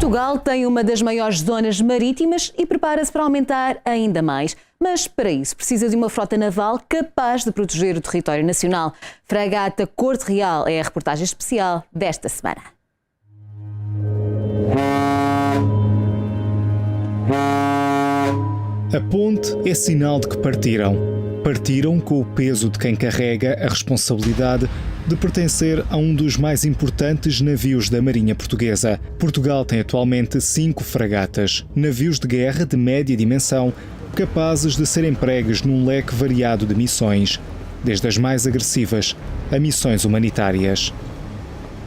Portugal tem uma das maiores zonas marítimas e prepara-se para aumentar ainda mais. Mas, para isso, precisa de uma frota naval capaz de proteger o território nacional. Fragata Corte Real é a reportagem especial desta semana. A ponte é sinal de que partiram. Partiram com o peso de quem carrega a responsabilidade de pertencer a um dos mais importantes navios da Marinha Portuguesa. Portugal tem atualmente 5 fragatas, navios de guerra de média dimensão, capazes de ser empregues num leque variado de missões, desde as mais agressivas a missões humanitárias.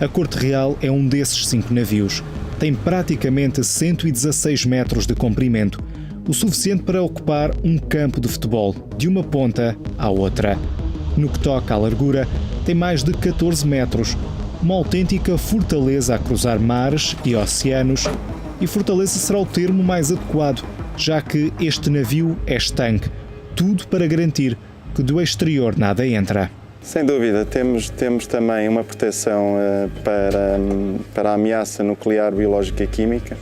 A Corte Real é um desses 5 navios. Tem praticamente 116 metros de comprimento, o suficiente para ocupar um campo de futebol, de uma ponta à outra. No que toca à largura, tem mais de 14 metros, uma autêntica fortaleza a cruzar mares e oceanos, e fortaleza será o termo mais adequado, já que este navio é estanque, tudo para garantir que do exterior nada entra. Sem dúvida, temos também uma proteção para a ameaça nuclear, biológica e química,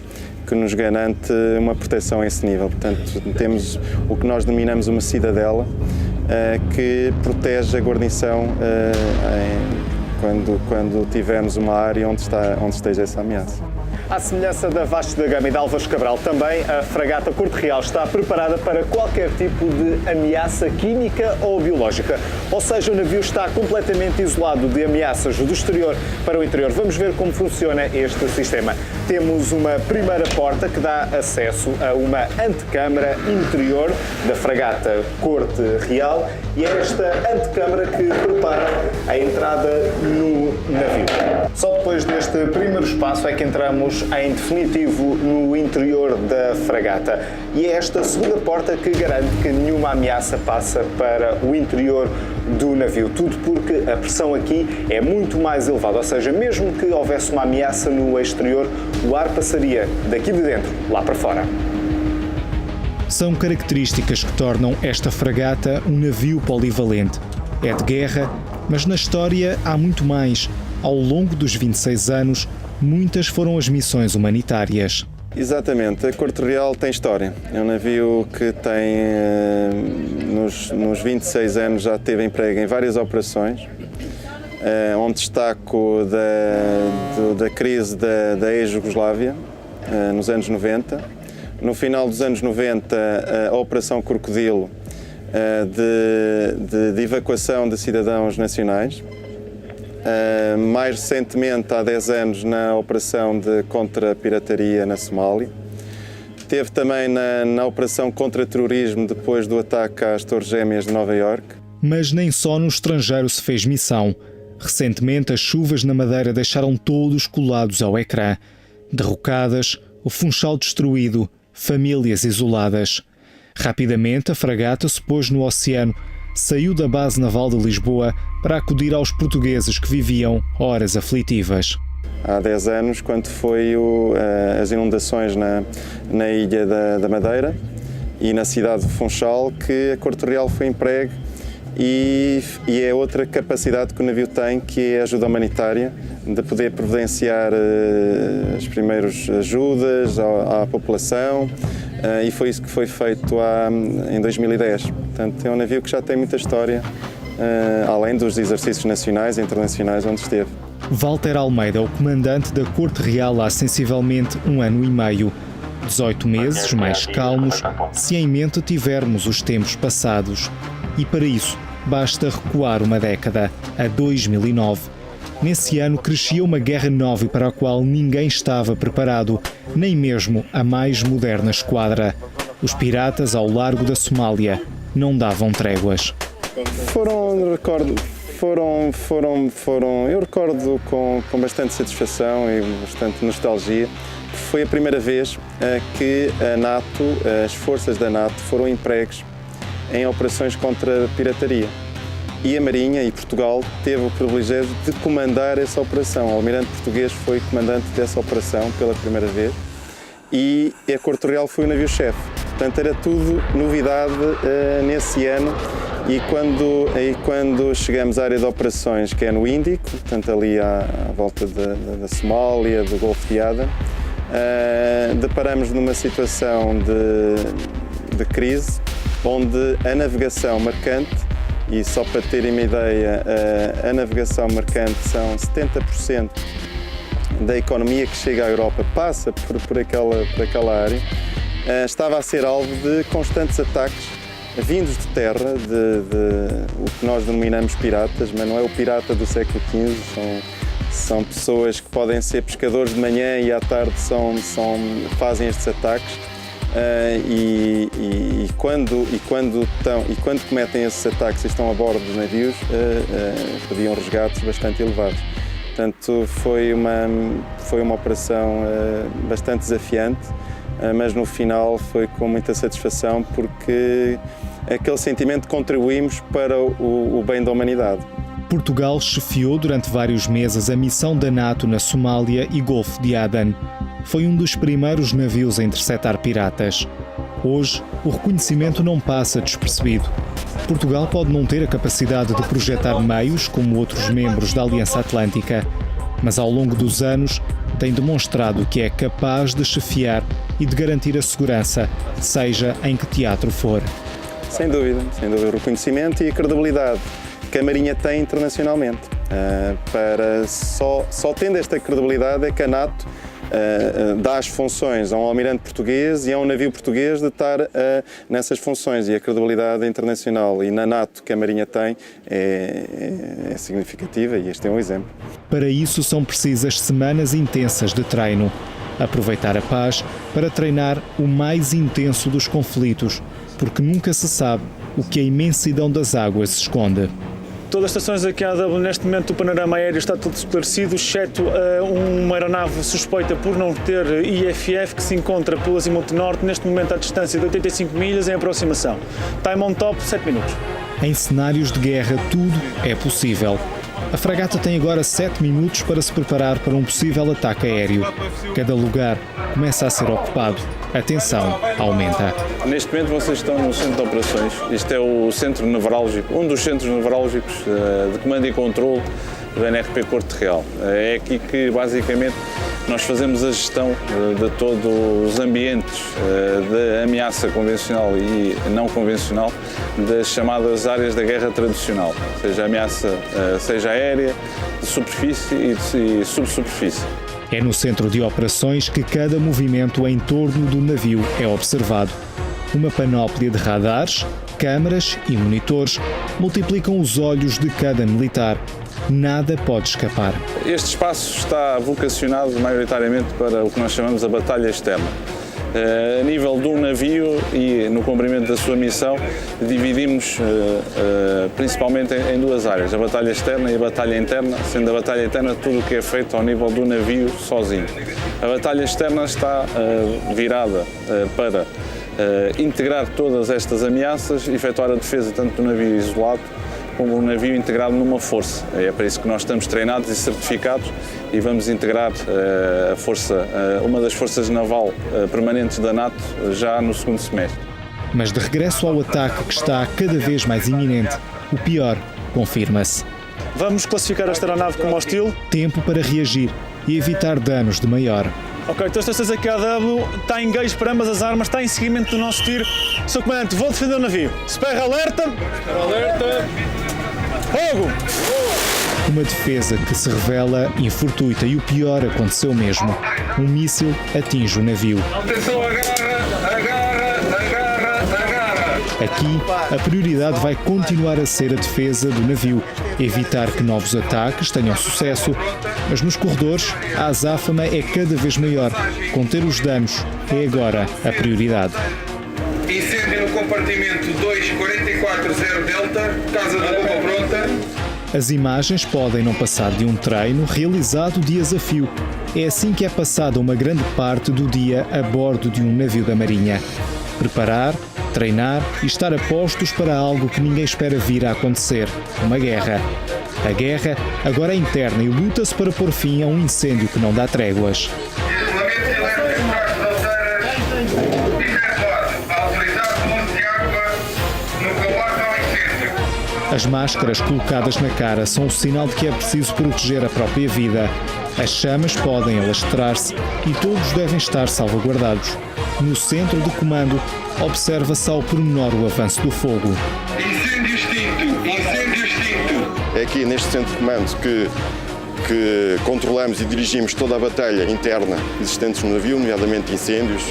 que nos garante uma proteção a esse nível. Portanto, temos o que nós denominamos uma cidadela, que protege a guarnição quando tivermos uma área onde esteja essa ameaça. À semelhança da Vasco da Gama e da Álvares Cabral, também a fragata Corte Real está preparada para qualquer tipo de ameaça química ou biológica. Ou seja, o navio está completamente isolado de ameaças do exterior para o interior. Vamos ver como funciona este sistema. Temos uma primeira porta que dá acesso a uma antecâmara interior da fragata Corte Real e é esta antecâmara que prepara a entrada no navio. Só depois deste primeiro espaço é que entramos em definitivo no interior da fragata. E é esta segunda porta que garante que nenhuma ameaça passa para o interior do navio. Tudo porque a pressão aqui é muito mais elevada, ou seja, mesmo que houvesse uma ameaça no exterior, o ar passaria daqui de dentro lá para fora. São características que tornam esta fragata um navio polivalente. É de guerra, mas na história há muito mais. Ao longo dos 26 anos, muitas foram as missões humanitárias. Exatamente, a Corte Real tem história. É um navio que tem, nos 26 anos, já teve emprego em várias operações, onde destaco da crise da ex-Jugoslávia, nos anos 90. No final dos anos 90, a Operação Crocodilo, de evacuação de cidadãos nacionais. Mais recentemente, há 10 anos, na operação contra a pirataria na Somália. Teve também na operação contra terrorismo depois do ataque às Torres Gêmeas de Nova Iorque. Mas nem só no estrangeiro se fez missão. Recentemente, as chuvas na Madeira deixaram todos colados ao ecrã. Derrocadas, o Funchal destruído, famílias isoladas. Rapidamente, a fragata se pôs no oceano, saiu da base naval de Lisboa para acudir aos portugueses que viviam horas aflitivas. Há 10 anos, quando foi as inundações na ilha da Madeira e na cidade de Funchal, que a Corte Real foi empregue e é outra capacidade que o navio tem, que é a ajuda humanitária, de poder providenciar as primeiras ajudas à população. E foi isso que foi feito em 2010. Portanto, é um navio que já tem muita história, além dos exercícios nacionais e internacionais onde esteve. Walter Almeida é o comandante da Corte Real há sensivelmente 1 ano e meio. 18 meses mais calmos, se em mente tivermos os tempos passados. E para isso, basta recuar uma década, a 2009. Nesse ano crescia uma guerra nova para a qual ninguém estava preparado, nem mesmo a mais moderna esquadra. Os piratas ao largo da Somália não davam tréguas. Eu recordo com bastante satisfação e bastante nostalgia. Foi a primeira vez que a NATO, as forças da NATO, foram empregues em operações contra a pirataria. E a Marinha e Portugal teve o privilégio de comandar essa operação. O almirante português foi comandante dessa operação pela primeira vez e a Corte Real foi o navio-chefe. Portanto, era tudo novidade nesse ano e quando chegamos à área de operações, que é no Índico, portanto ali à volta da Somália, do Golfo de Aden, deparamos numa situação de crise, onde a navegação mercante, e só para terem uma ideia, a navegação mercante são 70% da economia que chega à Europa, passa por aquela área, estava a ser alvo de constantes ataques vindos de terra, de o que nós denominamos piratas, mas não é o pirata do século XV, são pessoas que podem ser pescadores de manhã e à tarde fazem estes ataques. Quando cometem esses ataques e estão a bordo dos navios, pediam resgates bastante elevados. Portanto, foi uma operação bastante desafiante, mas no final foi com muita satisfação, porque aquele sentimento contribuímos para o bem da humanidade. Portugal chefiou durante vários meses a missão da NATO na Somália e Golfo de Aden. Foi um dos primeiros navios a interceptar piratas. Hoje, o reconhecimento não passa despercebido. Portugal pode não ter a capacidade de projetar meios como outros membros da Aliança Atlântica, mas ao longo dos anos tem demonstrado que é capaz de chefiar e de garantir a segurança, seja em que teatro for. Sem dúvida, o reconhecimento e a credibilidade que a Marinha tem internacionalmente. Só tendo esta credibilidade é que a NATO dá as funções a um almirante português e a um navio português de estar nessas funções, e a credibilidade internacional e na NATO que a Marinha tem é significativa, e este é um exemplo. Para isso são precisas semanas intensas de treino. Aproveitar a paz para treinar o mais intenso dos conflitos, porque nunca se sabe o que a imensidão das águas esconde. Todas as estações aqui à AW, neste momento o panorama aéreo está todo esclarecido, exceto uma aeronave suspeita por não ter IFF, que se encontra pelo azimuth norte, neste momento à distância de 85 milhas em aproximação. Time on top, 7 minutos. Em cenários de guerra, tudo é possível. A fragata tem agora 7 minutos para se preparar para um possível ataque aéreo. Cada lugar começa a ser ocupado. A tensão aumenta. Neste momento vocês estão no centro de operações. Este é o centro nevrálgico, um dos centros nevrálgicos de comando e controle do NRP Corte Real. É aqui que basicamente nós fazemos a gestão de todos os ambientes de ameaça convencional e não convencional das chamadas áreas da guerra tradicional, seja ameaça seja aérea, de superfície e subsuperfície. É no centro de operações que cada movimento em torno do navio é observado. Uma panóplia de radares, câmaras e monitores multiplicam os olhos de cada militar. Nada pode escapar. Este espaço está vocacionado maioritariamente para o que nós chamamos a batalha externa. A nível de um navio e no cumprimento da sua missão, dividimos principalmente em duas áreas, a batalha externa e a batalha interna, sendo a batalha interna tudo o que é feito ao nível do navio sozinho. A batalha externa está virada para integrar todas estas ameaças, efetuar a defesa tanto do navio isolado como um navio integrado numa força. É para isso que nós estamos treinados e certificados e vamos integrar a força, uma das forças naval permanentes da NATO já no segundo semestre. Mas de regresso ao ataque que está cada vez mais iminente, o pior confirma-se. Vamos classificar esta aeronave como hostil. Tempo para reagir e evitar danos de maior. Ok, então estações aqui à AW, está em gauge para ambas as armas, está em seguimento do nosso tiro. Sr. Comandante, vou defender o navio. Sperra alerta! Alerta! Fogo! Uma defesa que se revela infortuita e o pior aconteceu mesmo. Um míssil atinge o navio. Atenção, agarra! Aqui, a prioridade vai continuar a ser a defesa do navio, evitar que novos ataques tenham sucesso, mas nos corredores a azáfama é cada vez maior. Conter os danos é agora a prioridade. Incêndio no compartimento 2440 Delta, casa da bomba pronta. As imagens podem não passar de um treino realizado dias a fio. É assim que é passada uma grande parte do dia a bordo de um navio da Marinha. Preparar, treinar e estar a postos para algo que ninguém espera vir a acontecer, uma guerra. A guerra agora é interna e luta-se para pôr fim a um incêndio que não dá tréguas. As máscaras colocadas na cara são o sinal de que é preciso proteger a própria vida. As chamas podem alastrar-se e todos devem estar salvaguardados. No centro de comando, observa-se ao pormenor o avanço do fogo. Incêndio extinto, incêndio extinto. É aqui neste centro de comando que controlamos e dirigimos toda a batalha interna existente no navio, nomeadamente incêndios,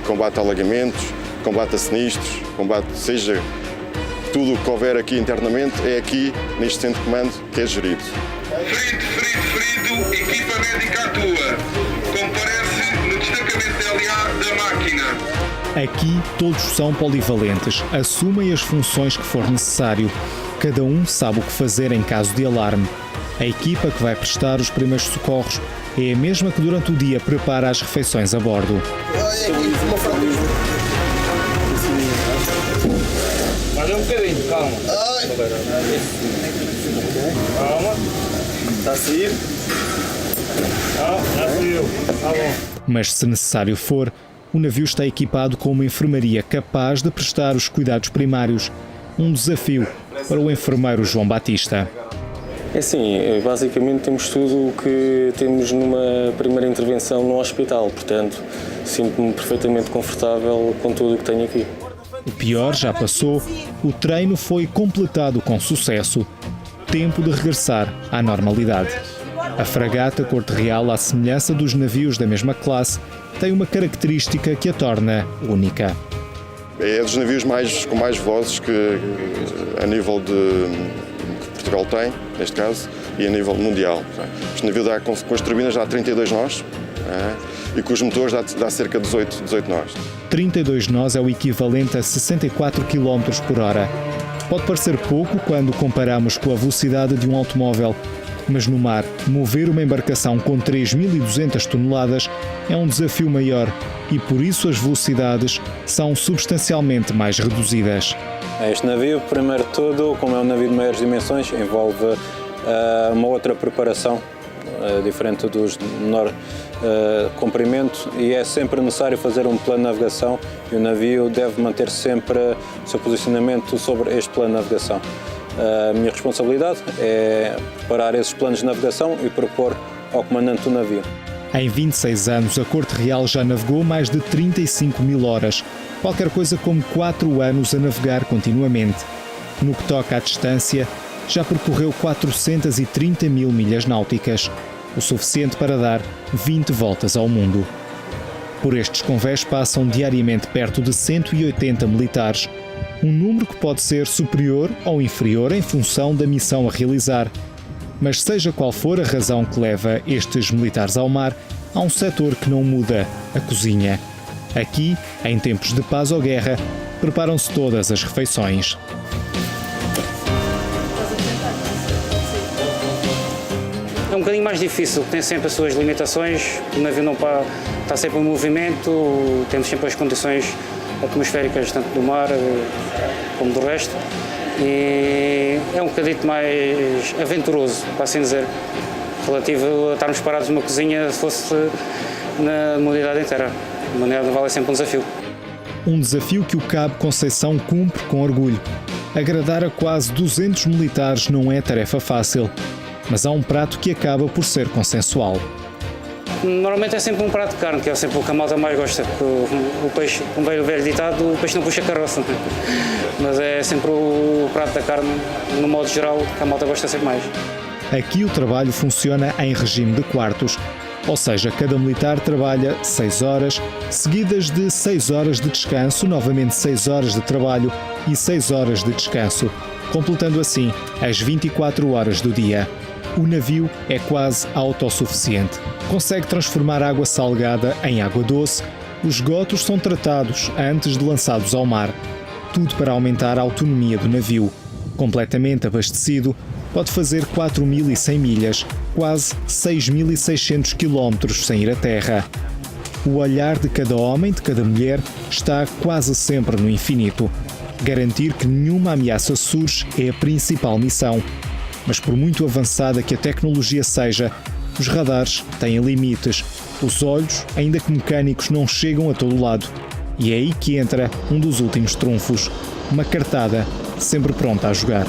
combate a alagamentos, combate a sinistros, combate, seja tudo o que houver aqui internamente, é aqui neste centro de comando que é gerido. Ferido, equipa médica atua. Comparece no destacamento LA da máquina. Aqui todos são polivalentes, assumem as funções que for necessário. Cada um sabe o que fazer em caso de alarme. A equipa que vai prestar os primeiros socorros é a mesma que durante o dia prepara as refeições a bordo. Mas um bocadinho, calma. Calma. Está a sair? Já saiu. Está bom. Mas se necessário for, o navio está equipado com uma enfermaria capaz de prestar os cuidados primários. Um desafio para o enfermeiro João Batista. É assim, basicamente temos tudo o que temos numa primeira intervenção no hospital, portanto, sinto-me perfeitamente confortável com tudo o que tenho aqui. O pior já passou, o treino foi completado com sucesso. Tempo de regressar à normalidade. A fragata Corte Real, à semelhança dos navios da mesma classe, tem uma característica que a torna única. É dos navios com mais vozes que a nível de Portugal tem, neste caso, e a nível mundial. Este navio dá, com as turbinas dá 32 nós e com os motores dá cerca de 18 nós. 32 nós é o equivalente a 64 km por hora. Pode parecer pouco quando comparamos com a velocidade de um automóvel, mas no mar, mover uma embarcação com 3.200 toneladas é um desafio maior e por isso as velocidades são substancialmente mais reduzidas. Este navio, primeiro de tudo, como é um navio de maiores dimensões, envolve uma outra preparação, diferente dos de menor comprimento, e é sempre necessário fazer um plano de navegação e o navio deve manter sempre o seu posicionamento sobre este plano de navegação. A minha responsabilidade é preparar esses planos de navegação e propor ao comandante do navio. Em 26 anos, a Corte Real já navegou mais de 35 mil horas, qualquer coisa como 4 anos a navegar continuamente. No que toca à distância, já percorreu 430 mil milhas náuticas, o suficiente para dar 20 voltas ao mundo. Por estes convés passam diariamente perto de 180 militares, um número que pode ser superior ou inferior em função da missão a realizar. Mas seja qual for a razão que leva estes militares ao mar, há um setor que não muda, a cozinha. Aqui, em tempos de paz ou guerra, preparam-se todas as refeições. É um bocadinho mais difícil, tem sempre as suas limitações, o navio não está sempre em movimento, temos sempre as condições atmosféricas tanto do mar como do resto, e é um bocadinho mais aventuroso, para assim dizer, relativo a estarmos parados numa cozinha se fosse na modalidade inteira. A modalidade naval é sempre um desafio. Um desafio que o Cabo Conceição cumpre com orgulho. Agradar a quase 200 militares não é tarefa fácil, mas há um prato que acaba por ser consensual. Normalmente é sempre um prato de carne, que é sempre o que a malta mais gosta. O peixe, como veio o velho ditado, o peixe não puxa carroça. Mas é sempre o prato da carne, no modo geral, que a malta gosta sempre mais. Aqui o trabalho funciona em regime de quartos, ou seja, cada militar trabalha 6 horas, seguidas de 6 horas de descanso, novamente 6 horas de trabalho e 6 horas de descanso, completando assim as 24 horas do dia. O navio é quase autossuficiente. Consegue transformar água salgada em água doce. Os esgotos são tratados antes de lançados ao mar. Tudo para aumentar a autonomia do navio. Completamente abastecido, pode fazer 4.100 milhas, quase 6.600 quilómetros sem ir à terra. O olhar de cada homem, de cada mulher, está quase sempre no infinito. Garantir que nenhuma ameaça surge é a principal missão. Mas por muito avançada que a tecnologia seja, os radares têm limites. Os olhos, ainda que mecânicos, não chegam a todo lado. E é aí que entra um dos últimos trunfos, uma cartada sempre pronta a jogar.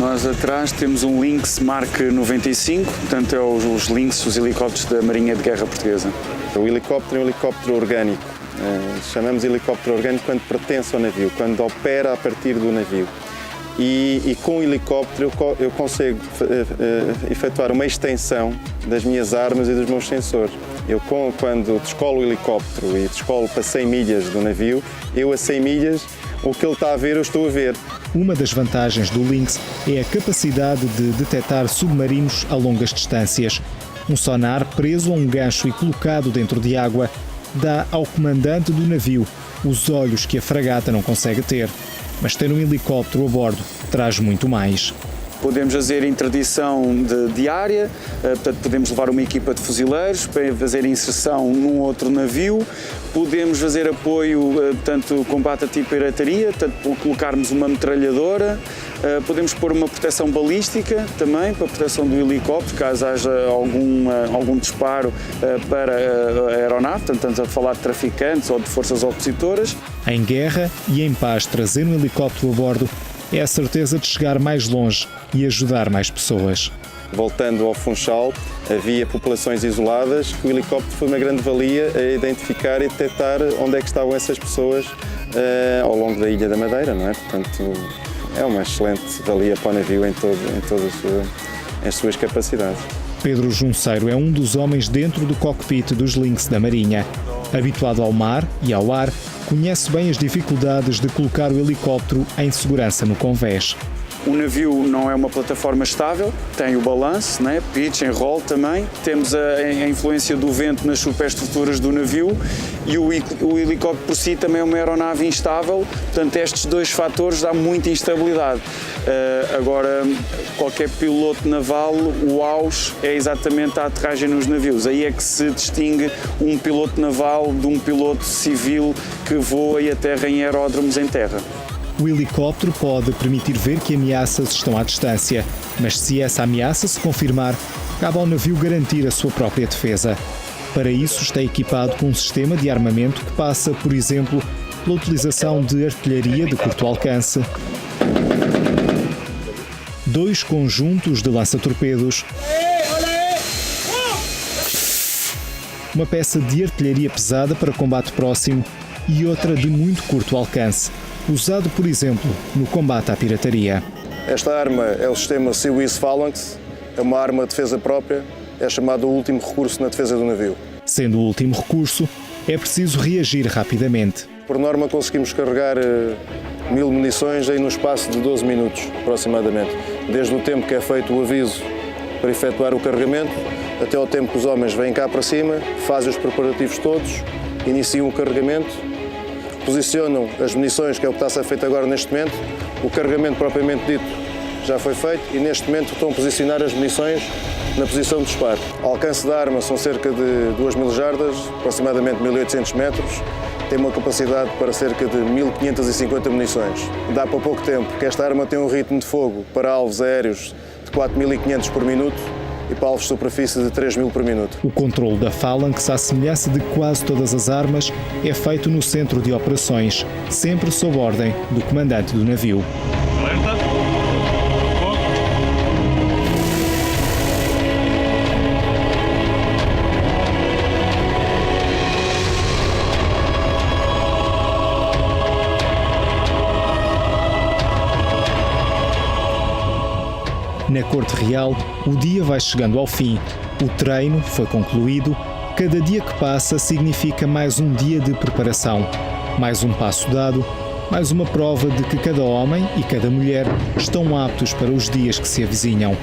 Nós atrás temos um Lynx Mark 95, portanto é os Lynx, os helicópteros da Marinha de Guerra Portuguesa. O helicóptero é um helicóptero orgânico. Chamamos helicóptero orgânico quando pertence ao navio, quando opera a partir do navio. E com o helicóptero eu consigo efetuar uma extensão das minhas armas e dos meus sensores. Quando descolo o helicóptero e descolo para 100 milhas do navio, eu a 100 milhas, o que ele está a ver, eu estou a ver. Uma das vantagens do Lynx é a capacidade de detectar submarinos a longas distâncias. Um sonar preso a um gancho e colocado dentro de água dá ao comandante do navio os olhos que a fragata não consegue ter. Mas ter um helicóptero a bordo traz muito mais. Podemos fazer interdição diária, portanto podemos levar uma equipa de fuzileiros para fazer inserção num outro navio, podemos fazer apoio, portanto, combate a tipo pirataria, portanto, colocarmos uma metralhadora, podemos pôr uma proteção balística também para a proteção do helicóptero, caso haja algum disparo para a aeronave, portanto estamos a falar de traficantes ou de forças opositoras. Em guerra e em paz, trazer um helicóptero a bordo é a certeza de chegar mais longe e ajudar mais pessoas. Voltando ao Funchal, havia populações isoladas que o helicóptero foi uma grande valia a identificar e detectar onde é que estavam essas pessoas ao longo da Ilha da Madeira, não é? Portanto, é uma excelente valia para o navio em todas as suas capacidades. Pedro Junceiro é um dos homens dentro do cockpit dos Lynx da Marinha. Habituado ao mar e ao ar, conhece bem as dificuldades de colocar o helicóptero em segurança no convés. O navio não é uma plataforma estável, tem o balanço, né? Pitch, enroll também. Temos a influência do vento nas superestruturas do navio e o helicóptero por si também é uma aeronave instável, portanto estes dois fatores dão muita instabilidade. Agora, qualquer piloto naval, o auge é exatamente a aterragem nos navios. Aí é que se distingue um piloto naval de um piloto civil que voa e aterra em aeródromos em terra. O helicóptero pode permitir ver que ameaças estão à distância, mas se essa ameaça se confirmar, cabe ao navio garantir a sua própria defesa. Para isso está equipado com um sistema de armamento que passa, por exemplo, pela utilização de artilharia de curto alcance, 2 conjuntos de lança-torpedos, uma peça de artilharia pesada para combate próximo e outra de muito curto alcance, usado, por exemplo, no combate à pirataria. Esta arma é o sistema Seawiz Phalanx, é uma arma de defesa própria, é chamado o último recurso na defesa do navio. Sendo o último recurso, é preciso reagir rapidamente. Por norma conseguimos carregar 1000 munições aí no espaço de 12 minutos, aproximadamente. Desde o tempo que é feito o aviso para efetuar o carregamento, até ao tempo que os homens vêm cá para cima, fazem os preparativos todos, iniciam o carregamento, posicionam as munições, que é o que está a ser feito agora neste momento. O carregamento propriamente dito já foi feito e neste momento estão a posicionar as munições na posição de disparo. O alcance da arma são cerca de 2000 jardas, aproximadamente 1800 metros. Tem uma capacidade para cerca de 1550 munições. Dá para pouco tempo, porque esta arma tem um ritmo de fogo para alvos aéreos de 4500 por minuto e para alvos de superfície de 3000 por minuto. O controle da Phalanx, à semelhança de quase todas as armas, é feito no centro de operações, sempre sob ordem do comandante do navio. Na Corte Real, o dia vai chegando ao fim. O treino foi concluído. Cada dia que passa significa mais um dia de preparação, mais um passo dado, mais uma prova de que cada homem e cada mulher estão aptos para os dias que se avizinham.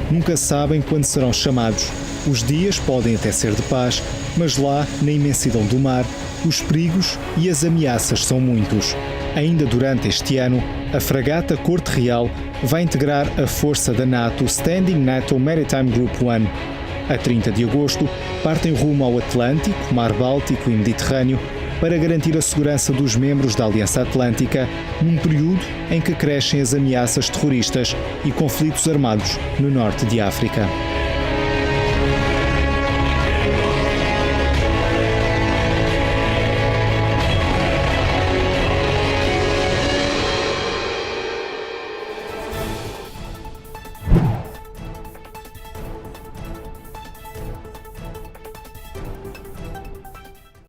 Nunca sabem quando serão chamados. Os dias podem até ser de paz, mas lá, na imensidão do mar, os perigos e as ameaças são muitos. Ainda durante este ano, a fragata Corte Real vai integrar a força da NATO Standing NATO Maritime Group 1. A 30 de agosto, partem rumo ao Atlântico, Mar Báltico e Mediterrâneo para garantir a segurança dos membros da Aliança Atlântica num período em que crescem as ameaças terroristas e conflitos armados no norte de África.